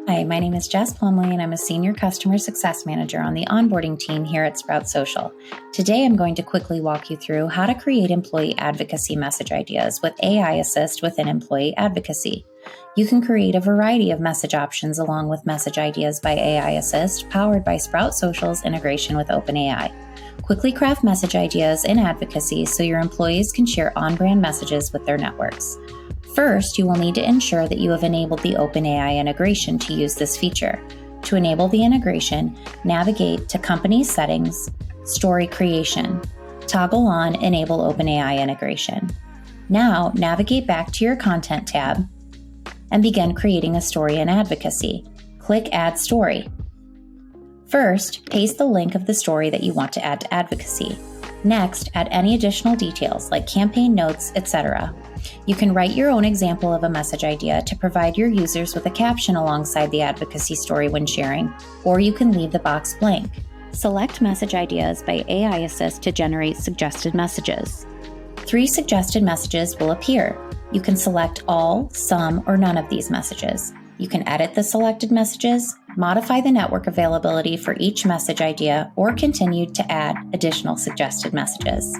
Hi, my name is Jess Plumley, and I'm a Senior Customer Success Manager on the onboarding team here at Sprout Social. Today, I'm going to quickly walk you through how to create employee advocacy message ideas with AI Assist within Employee Advocacy. You can create a variety of message options along with message ideas by AI Assist, powered by Sprout Social's integration with OpenAI. Quickly craft message ideas in Advocacy so your employees can share on-brand messages with their networks. First, you will need to ensure that you have enabled the OpenAI integration to use this feature. To enable the integration, navigate to Company Settings, Story Creation. Toggle on Enable OpenAI Integration. Now, navigate back to your Content tab and begin creating a story in Advocacy. Click Add Story. First, paste the link of the story that you want to add to Advocacy. Next, add any additional details like campaign notes, etc. You can write your own example of a message idea to provide your users with a caption alongside the advocacy story when sharing, or you can leave the box blank. Select Message Ideas by AI Assist to generate suggested messages. 3 suggested messages will appear. You can select all, some, or none of these messages. You can edit the selected messages, modify the network availability for each message idea, or continue to add additional suggested messages.